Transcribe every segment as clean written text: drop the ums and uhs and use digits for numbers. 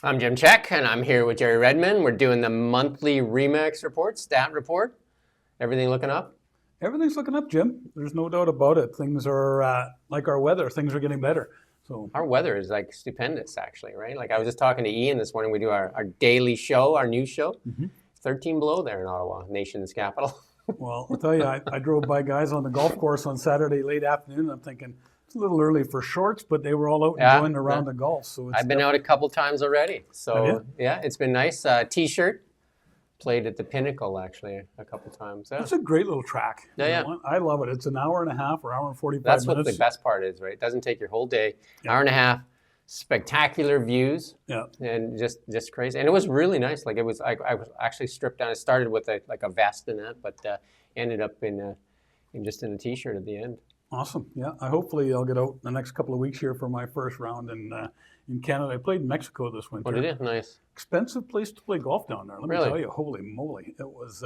I'm Jim Czek, and I'm here with Jerry Redman. We're doing the monthly Remax Report, stat report. Everything looking up? Everything's looking up, Jim. There's no doubt about it. Things are like our weather. Things are getting better. So our weather is like stupendous, actually, right? Like I was just talking to Ian this morning. We do our daily show, our news show. 13 below there in Ottawa, nation's capital. Well, I'll tell you, I drove by guys on the golf course on Saturday late afternoon, and I'm thinking, it's a little early for shorts, but they were all out enjoying a round of golf. So I've been out a couple times already. So yeah, it's been nice. T-shirt. Played at the Pinnacle actually a couple times. It's a great little track. Yeah. I love it. It's an hour and a half or hour and 45 minutes. That's what the best part is, right? It doesn't take your whole day. Hour and a half, spectacular views. And just crazy. And it was really nice. Like it was, I was actually stripped down. It started with a vest and that, but ended up in just in a T-shirt at the end. Awesome. Yeah. Hopefully I'll get out the next couple of weeks here for my first round in Canada. I played in Mexico this winter. Oh, did you? Nice. Expensive place to play golf down there. Let me tell you, holy moly. It was,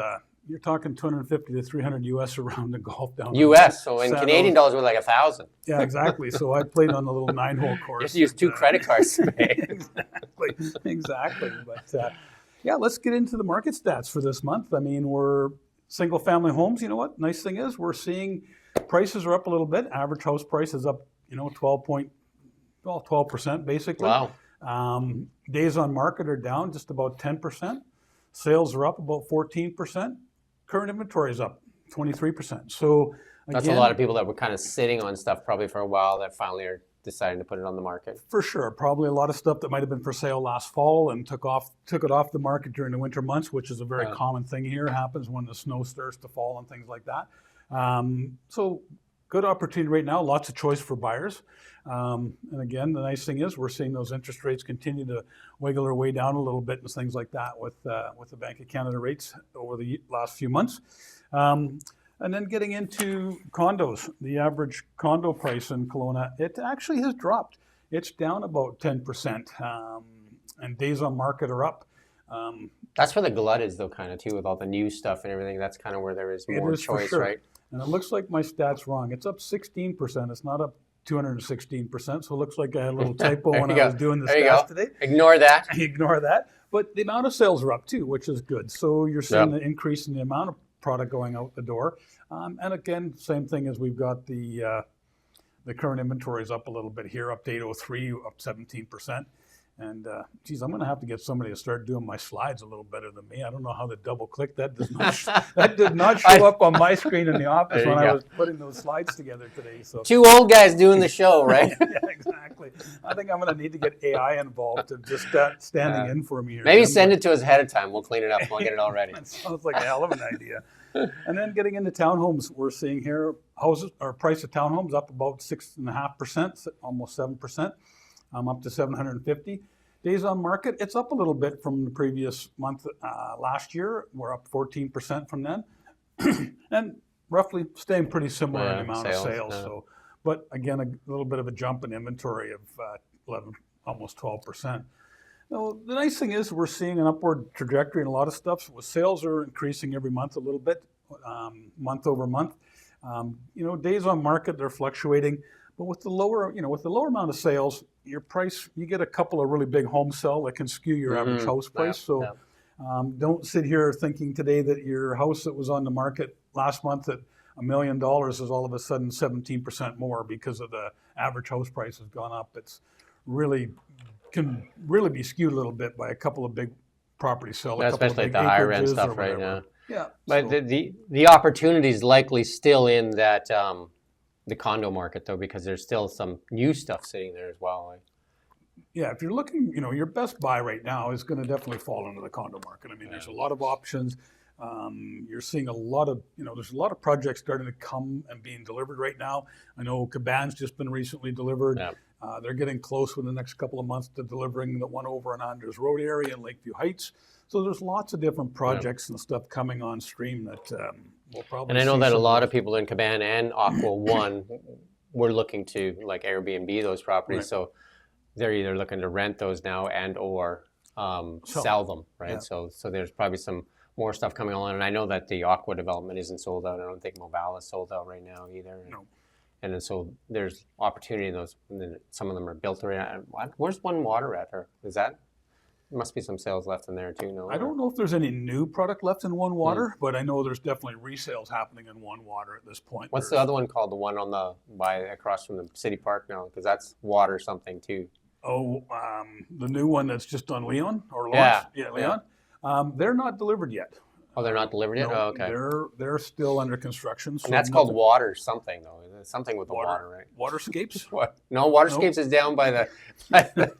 you're talking 250 to 300 US around the golf down there. US, so in Canadian dollars, we're like 1,000. Yeah, exactly. So I played on a little 9-hole course. Just use 2 credit cards to pay. Exactly. But yeah, let's get into the market stats for this month. I mean, we're single family homes. You know what? Nice thing is we're seeing prices are up a little bit. Average house price is up, 12% basically. Wow. Days on market are down just about 10%. Sales are up about 14%. Current inventory is up 23%. So again, that's a lot of people that were kind of sitting on stuff probably for a while that finally are deciding to put it on the market. For sure. Probably a lot of stuff that might have been for sale last fall and took it off the market during the winter months, which is a very common thing here. It happens when the snow starts to fall and things like that. So good opportunity right now, lots of choice for buyers. And again, the nice thing is we're seeing those interest rates continue to wiggle their way down a little bit and things like that with the Bank of Canada rates over the last few months. And then getting into condos, the average condo price in Kelowna, it actually has dropped. It's down about 10%, and days on market are up. That's where the glut is, though, kind of too, with all the new stuff and everything. That's kind of where there is more choice, right? And it looks like my stat's wrong. It's up 16%. It's not up 216%. So it looks like I had a little typo when I was doing the stats today. Ignore that. Ignore that. But the amount of sales are up too, which is good. So you're seeing an increase in the amount of product going out the door. And again, same thing as we've got the current inventory is up a little bit here, up to 803, up 17%. And geez, I'm going to have to get somebody to start doing my slides a little better than me. I don't know how to double click. That did not show up on my screen in the office when I was putting those slides together today. So 2 old guys doing the show, right? Yeah, exactly. I think I'm going to need to get AI involved to just standing in for me here. Maybe send it to us ahead of time. We'll clean it up. We'll get it all ready. That sounds like a hell of an idea. And then getting into townhomes, we're seeing here houses or price of townhomes up about 6.5%, almost 7%. Up to 750. Days on market, it's up a little bit from the previous month last year. We're up 14% from then. And roughly staying pretty similar in the amount of sales. So, but again, a little bit of a jump in inventory of 11, almost 12%. Now, the nice thing is we're seeing an upward trajectory in a lot of stuff. So sales are increasing every month a little bit, month over month. Days on market, they're fluctuating. But with the lower amount of sales, your price, you get a couple of really big home sell that can skew your average house price. So don't sit here thinking today that your house that was on the market last month at $1 million is all of a sudden 17% more because of the average house price has gone up. It's can really be skewed a little bit by a couple of big property sell, especially at the higher end stuff right now. Yeah, but the opportunity is likely still in that. The condo market, though, because there's still some new stuff sitting there as well. Yeah, if you're looking, your best buy right now is going to definitely fall into the condo market. I mean, there's a lot of options. You're seeing a lot of, there's a lot of projects starting to come and being delivered right now. I know Caban's just been recently delivered. They're getting close within the next couple of months to delivering the one over on Andres Road area in Lakeview Heights. So there's lots of different projects and stuff coming on stream that we'll probably. And I know that a lot of people in Caban and Aqua One were looking to like Airbnb those properties, so they're either looking to rent those now and or sell them, right? So there's probably some more stuff coming along, and I know that the Aqua development isn't sold out. I don't think Moval is sold out right now either. No. And then so there's opportunity in those. And then some of them are built around. Where's One Water at? Or is that must be some sales left in there too. No, I don't know if there's any new product left in One Water, but I know there's definitely resales happening in One Water at this point. What's the other one called? The one on the across from the city park now, because that's water something too. Oh, the new one that's just on Leon or Yeah. Lawrence? Yeah, Leon. They're not delivered yet. Oh, they're not delivered yet. No, Oh, okay. They're still under construction. So And that's called water something though. It's something with the water, right? Waterscapes. What? No, Waterscapes is down by the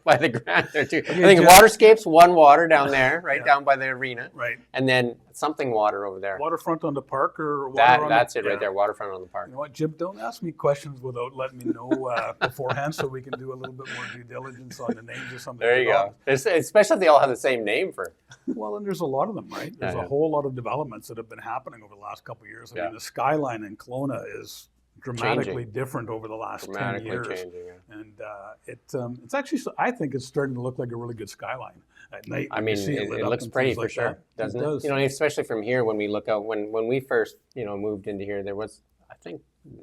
by the ground there too. Okay, I think Jeff. Waterscapes, One Water down there, right Yeah. down by the arena, Right. and then something water over there. Waterfront on the park or water That's on it the, right there, waterfront on the park. You know what, Jim? Don't ask me questions without letting me know beforehand, so we can do a little bit more due diligence on the names of some. There you go. Especially if they all have the same name for. Well, and there's a lot of them, right? There's a whole lot of developments that have been happening over the last couple of years. I mean, the skyline in Kelowna is dramatically different over the last 10 years. Changing, And it's actually, I think it's starting to look like a really good skyline at night. I mean, it looks pretty for sure, doesn't it? Does. You know, especially from here when we look out, when we first, moved into here, there was, I think,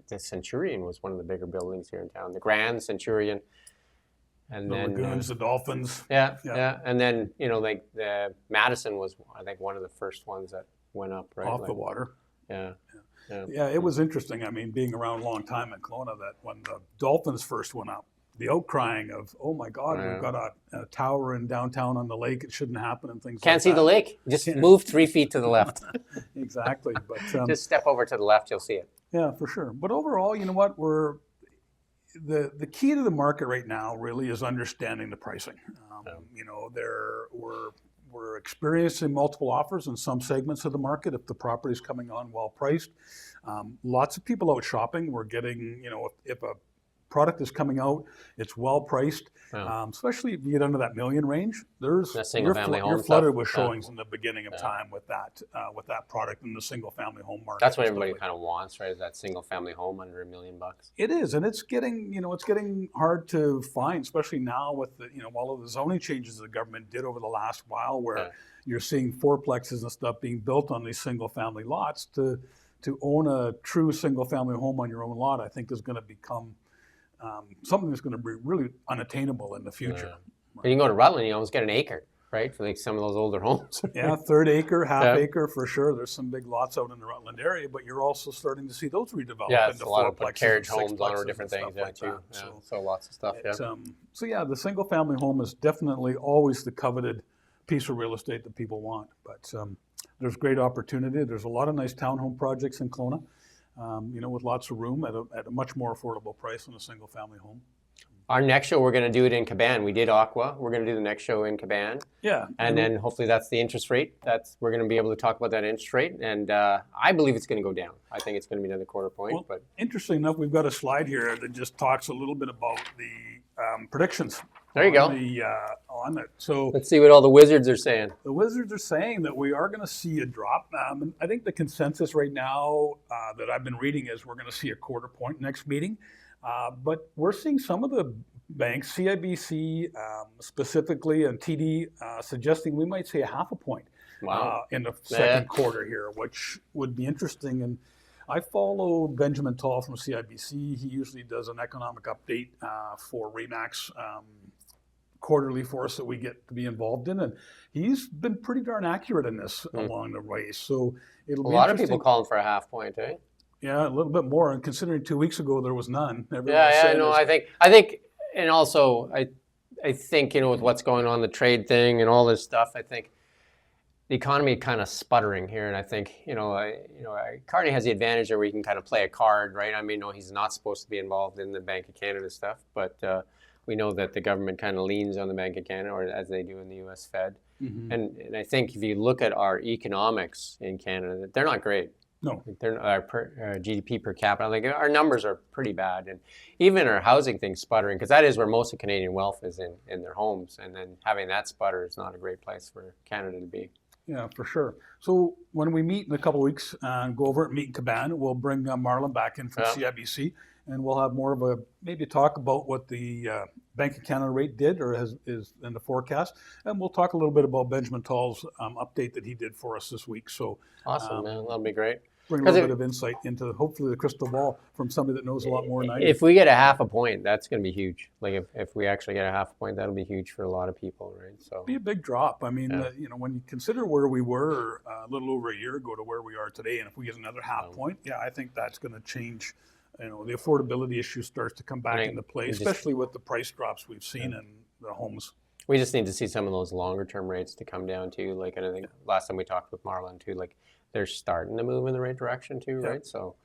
the Centurion was one of the bigger buildings here in town, the Grand Centurion. And The then Lagoons, the Dolphins. Yeah. And then, like the Madison was, I think, one of the first ones that went up, right? Off the water. Yeah. Yeah, it was interesting. I mean, being around a long time in Kelowna, that when the Dolphins first went up, the outcrying of, oh my God, we've got a tower in downtown on the lake, it shouldn't happen, and things Can't like see that. the lake. Just move 3 feet to the left. Exactly. But Just step over to the left, you'll see it. yeah, for sure. But overall, you know what? The key to the market right now really is understanding the pricing. We're experiencing multiple offers in some segments of the market if the property is coming on well priced. Lots of people out shopping. We're getting, if a product is coming out, it's well priced, especially if you get under that million range. There's you're flooded with showings in the beginning of time with that product in the single family home market. That's what everybody kind of wants, right? Is that single family home under $1 million? It is, and it's getting hard to find, especially now with all of the zoning changes the government did over the last while, where you're seeing fourplexes and stuff being built on these single family lots. To own a true single family home on your own lot, I think is going to become something that's going to be really unattainable in the future. And you can go to Rutland, you almost get an acre, right, for like some of those older homes. Yeah, third acre, half acre for sure. There's some big lots out in the Rutland area, but you're also starting to see those redevelop into a lot of fourplexes, carriage homes on or and different things, like too. that. So lots of stuff. So yeah, the single family home is definitely always the coveted piece of real estate that people want. But there's great opportunity. There's a lot of nice townhome projects in Kelowna. With lots of room at a much more affordable price than a single family home. Our next show, we're going to do it in Caban. We did Aqua. We're going to do the next show in Caban. Yeah. And then hopefully that's the interest rate. We're going to be able to talk about that interest rate. And I believe it's going to go down. I think it's going to be another quarter point. Well, but interesting enough, we've got a slide here that just talks a little bit about the predictions. There you go. On it. So let's see what all the Wizards are saying. The Wizards are saying that we are going to see a drop. And I think the consensus right now that I've been reading is we're going to see a quarter point next meeting. But we're seeing some of the banks, CIBC specifically, and TD suggesting we might see a half a point in the second quarter here, which would be interesting. And I follow Benjamin Tall from CIBC. He usually does an economic update for Remax quarterly for us that we get to be involved in, and he's been pretty darn accurate in this along the way. So it'll be a lot of people calling for a half point, eh? Yeah, a little bit more. And considering 2 weeks ago there was none. I think, and also I think with what's going on, the trade thing and all this stuff, I think the economy kind of sputtering here, and I think Carney has the advantage where he can kind of play a card, right? I mean, no, he's not supposed to be involved in the Bank of Canada stuff, but we know that the government kind of leans on the Bank of Canada, or as they do in the U.S. Fed. Mm-hmm. And I think if you look at our economics in Canada, they're not great. No, our GDP per capita, like our numbers are pretty bad, and even our housing thing's sputtering, because that is where most of Canadian wealth is in their homes, and then having that sputter is not a great place for Canada to be. Yeah, for sure. So when we meet in a couple of weeks and go over and meet in Caban, we'll bring Marlon back in from CIBC, and we'll have more of maybe talk about what the Bank of Canada rate did or is in the forecast, and we'll talk a little bit about Benjamin Tall's update that he did for us this week. So awesome, man, that'll be great. bring a little bit of insight into hopefully the crystal ball from somebody that knows a lot more than I do. If we get a half a point, that's going to be huge. Like if we actually get a half a point, that'll be huge for a lot of people, right? So be a big drop. I mean, when you consider where we were a little over a year ago to where we are today, and if we get another half point, I think that's going to change. The affordability issue starts to come back into play, especially with the price drops we've seen in the homes. We just need to see some of those longer term rates to come down too. Like, and I think last time we talked with Marlon too, like they're starting to move in the right direction too, right? So,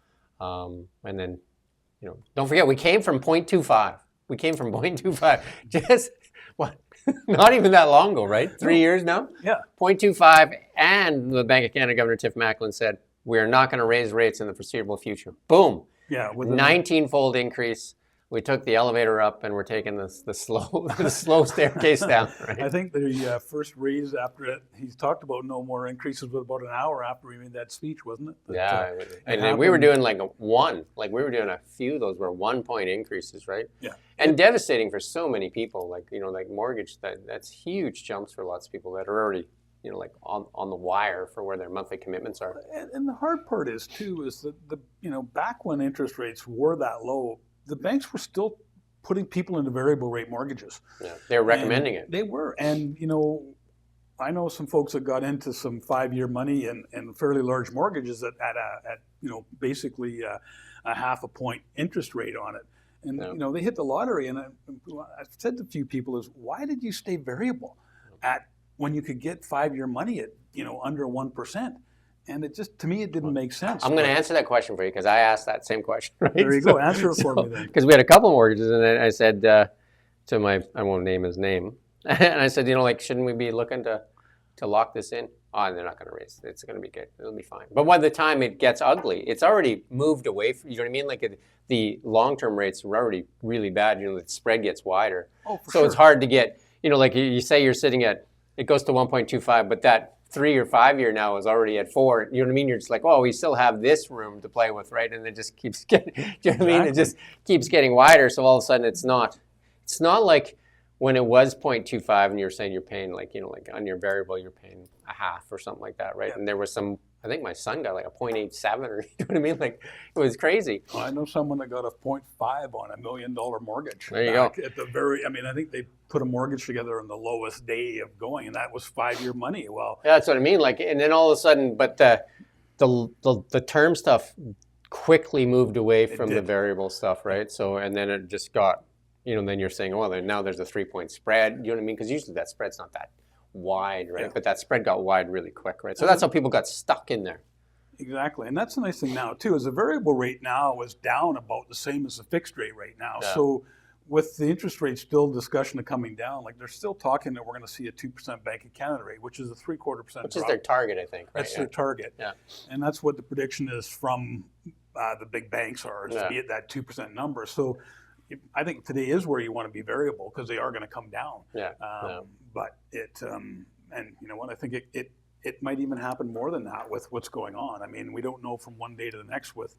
and then, don't forget, we came from 0.25. We came from 0.25 just, not even that long ago, right? 3 years now? Yeah. 0.25, and the Bank of Canada Governor Tiff Macklin said, we are not going to raise rates in the foreseeable future. Boom. Yeah. 19-fold increase. We took the elevator up, and we're taking the slow staircase down. Right? I think the first raise after it, he's talked about no more increases, but about an hour after he made that speech, wasn't it? And we were doing like we were doing a few of those were 1 point increases, right? Yeah. And devastating for so many people, like like mortgage. That's huge jumps for lots of people that are already like on the wire for where their monthly commitments are. And the hard part is that back when interest rates were that low, the banks were still putting people into variable rate mortgages. Yeah, they were recommending it. They were. And, I know some folks that got into some 5-year money and fairly large mortgages at basically a half a point interest rate on it. And, they hit the lottery. And I've said to a few people is, why did you stay variable when you could get 5-year money at, under 1%? And it just, to me, it didn't make sense. I'm going to answer that question for you because I asked that same question. Right? There you go. Answer it for me then. Because we had a couple mortgages, and then I said to I won't name his name, and I said, shouldn't we be looking to lock this in? Oh, and they're not going to raise it. It's going to be good. It'll be fine. But by the time it gets ugly, it's already moved away from, you know what I mean? Like the long-term rates are already really bad. The spread gets wider. Oh, for so sure. It's hard to get, like you say you're sitting at, it goes to 1.25, but that 3 or 5 year now is already at 4. You know what I mean? You're just like, we still have this room to play with, right? And it just keeps getting, do you know what I mean? It just keeps getting wider. So all of a sudden it's not like when it was 0.25 and you're saying you're paying like on your variable, you're paying a half or something like that, right? Yeah. And there was I think my son got like a 0.87 or, you know what I mean? Like it was crazy. Well, I know someone that got a 0.5 on $1 million mortgage. There you go. At the I think they put a mortgage together on the lowest day of going, and that was 5-year money. Well, yeah, that's what I mean. Like, and then all of a sudden, but the term stuff quickly moved away from the variable stuff, right? So, and then it just got, then you're saying, now there's a 3-point spread. You know what I mean? Because usually that spread's not that wide, right? Yeah. But that spread got wide really quick, right? So that's how people got stuck in there. Exactly. And that's the nice thing now, too, is the variable rate now is down about the same as the fixed rate right now. Yeah. So with the interest rate still discussion of coming down, like they're still talking that we're going to see a 2% Bank of Canada rate, which is a 0.75% drop. Which is their target, I think. Right? That's their target. Yeah. And that's what the prediction is from the big banks are, to be at that 2% number. So I think today is where you want to be variable because they are going to come down. Yeah. But and you know what, I think it might even happen more than that with what's going on. I mean, we don't know from one day to the next with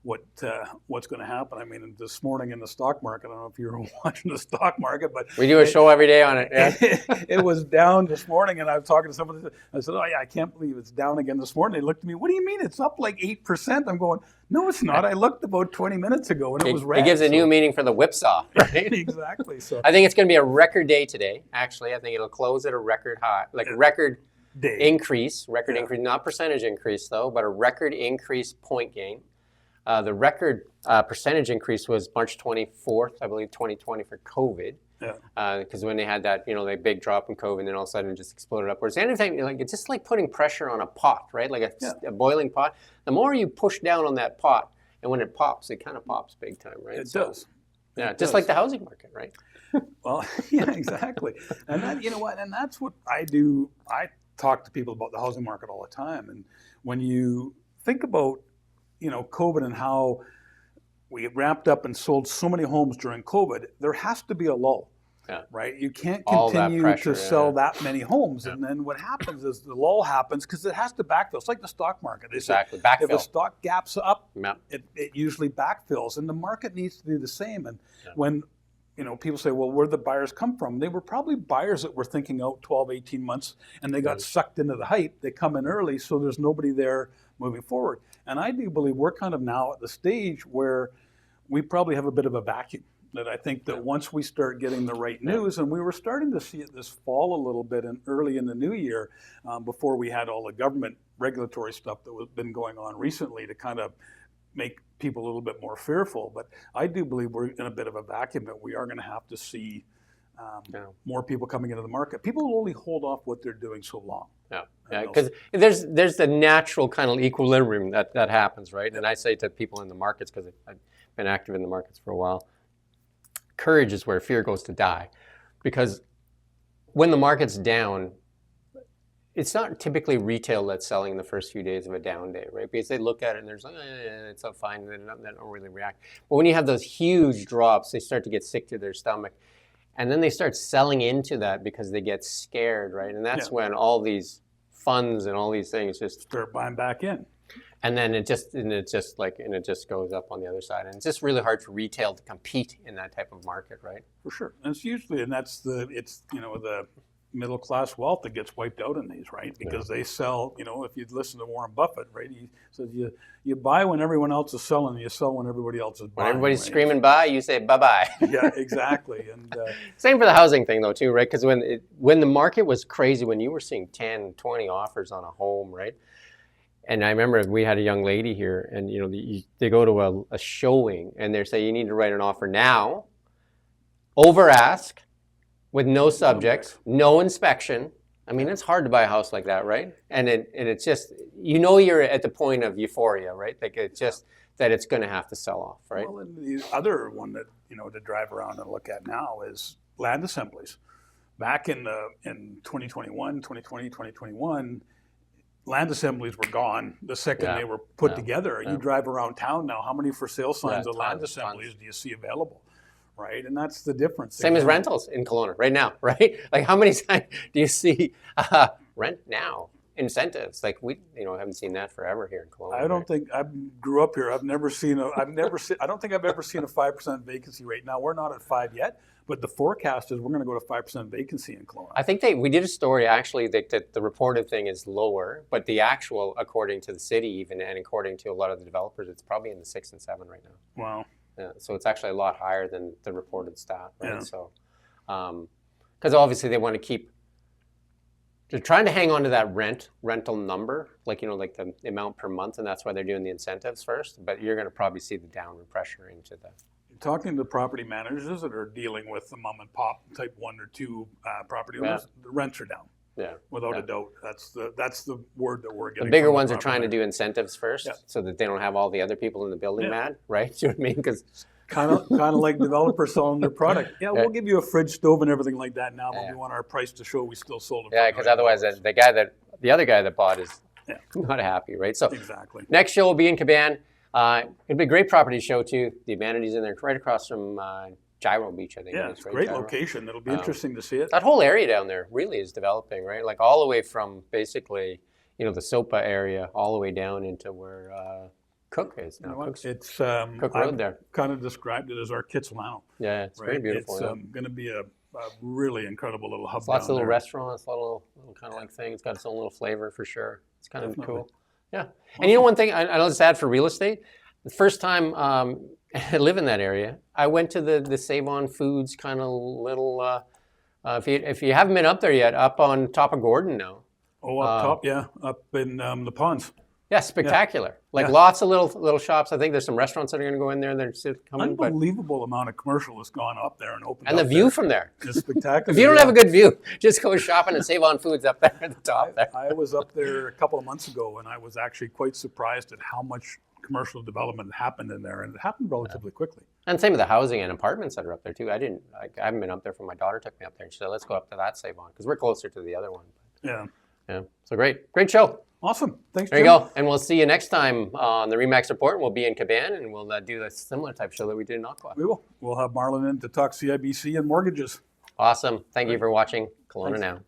what's going to happen. I mean, this morning in the stock market, I don't know if you were watching the stock market, but we do a show every day on it. Yeah. It was down this morning, and I was talking to somebody. I said, "Oh yeah, I can't believe it's down again this morning." They looked at me. What do you mean? It's up like 8%. I'm going, no, it's not. I looked about 20 minutes ago, and it was red. It gives a new meaning for the whipsaw, right? Exactly. So I think it's going to be a record day today. Actually, I think it'll close at a record high, like record day increase, not percentage increase though, but a record increase point gain. The record percentage increase was March 24th, I believe, 2020 for COVID. Yeah. Because when they had that, the big drop in COVID, and then all of a sudden it just exploded upwards. Anything like it's just like putting pressure on a pot, right? Like a boiling pot. The more you push down on that pot, and when it pops, it kind of pops big time, right? It does. Yeah, it just like the housing market, right? Well, yeah, exactly. And that, and that's what I do. I talk to people about the housing market all the time, and when you think about COVID and how we ramped up and sold so many homes during COVID, there has to be a lull, right? You can't continue to sell that many homes. Yeah. And then what happens is the lull happens because it has to backfill. It's like the stock market. They say if the stock gaps up, it usually backfills. And the market needs to do the same. And when people say, well, where did the buyers come from? They were probably buyers that were thinking out 12, 18 months, and they got sucked into the hype. They come in early, so there's nobody there moving forward. And I do believe we're kind of now at the stage where we probably have a bit of a vacuum. That I think that once we start getting the right news, and we were starting to see it this fall a little bit and early in the new year, before we had all the government regulatory stuff that was been going on recently to kind of make people a little bit more fearful. But I do believe we're in a bit of a vacuum that we are going to have to see more people coming into the market. People will only hold off what they're doing so long. Yeah, because there's the natural kind of equilibrium that happens, right? And I say to people in the markets, because I've been active in the markets for a while, courage is where fear goes to die. Because when the market's down, it's not typically retail that's selling the first few days of a down day, right? Because they look at it and there's like, it's all fine, and they don't really react. But when you have those huge drops, they start to get sick to their stomach. And then they start selling into that because they get scared, right? And that's when all these funds and all these things just start buying back in. And then it just goes up on the other side. And it's just really hard for retail to compete in that type of market, right? For sure. And it's usually, it's the middle class wealth that gets wiped out in these, right? Because they sell, if you listen to Warren Buffett, right? He says you buy when everyone else is selling, and you sell when everybody else is buying. When everybody's screaming buy, you say bye-bye. Yeah, exactly. And same for the housing thing though too, right? Because when the market was crazy, when you were seeing 10, 20 offers on a home, right? And I remember we had a young lady here, and they go to a showing, and they say you need to write an offer now, over ask, with no subjects, no inspection. I mean, it's hard to buy a house like that, right? And it's just, you're at the point of euphoria, right? Like it's just that it's going to have to sell off, right? Well, and the other one that to drive around and look at now is land assemblies. Back in 2021, 2020, 2021. Land assemblies were gone the second they were put together. You drive around town now, how many for sale signs of land assemblies do you see available? Right, and that's the difference. Same as rentals in Kelowna right now, right? Like how many times do you see rent now incentives? Like we, haven't seen that forever here in Kelowna. I don't think I grew up here. I don't think I've ever seen a 5% vacancy rate. Now we're not at 5 yet, but the forecast is we're going to go to 5% vacancy in Kelowna. I think we did a story actually that the reported thing is lower, but the actual, according to the city even, and according to a lot of the developers, it's probably in the 6 and 7 right now. Wow. Yeah, so it's actually a lot higher than the reported stat, right? Yeah. So, because obviously they want to keep, they're trying to hang on to that rental number, like the amount per month, and that's why they're doing the incentives first. But you're going to probably see the downward pressure into the. Talking to property managers that are dealing with the mom and pop type 1 or 2 property owners, the rents are down. Yeah, without a doubt. That's the word that we're getting. The bigger ones are trying to do incentives first, so that they don't have all the other people in the building mad, right? Do you know what I mean? Because kind of like developers selling their product. Yeah, we'll give you a fridge, stove, and everything like that now, but we want our price to show we still sold it. Yeah, because otherwise, the other guy that bought is not happy, right? So exactly. Next show will be in Caban. It'll be a great property show too. The amenities in there, right across from Gyro Beach, I think. Yeah, it's a great location. It'll be interesting to see it. That whole area down there really is developing, right? Like all the way from basically, the SOPA area all the way down into where Cook is now. It's Cook Road there. Kind of described it as our Kitsilano. Yeah, it's very beautiful. It's going to be a really incredible little hub. Lots of little restaurants, little kind of like thing. It's got its own little flavor for sure. It's kind of cool. Yeah. Awesome. And one thing, I know it's sad for real estate. The first time I live in that area, I went to the Save On Foods kind of little, if you haven't been up there yet, up on top of Gordon now. Oh, up top, yeah, up in the ponds. Yeah, spectacular. Like lots of little shops. I think there's some restaurants that are going to go in there. They're still coming. Unbelievable amount of commercial has gone up there and opened. And the view from there is spectacular. If you don't have a good view, just go shopping and Save On Foods up there at the top. I was up there a couple of months ago, and I was actually quite surprised at how much commercial development happened in there, and it happened relatively quickly. And same with the housing and apartments that are up there too. I haven't been up there, for my daughter took me up there and she said, let's go up to that Save On, because we're closer to the other one. Yeah. So great show. Awesome. Thanks, Jim. There you go. And we'll see you next time on the Remax Report. We'll be in Caban, and we'll do a similar type show that we did in Ottawa. We will. We'll have Marlon in to talk CIBC and mortgages. Awesome. Thank you for watching Kelowna Now.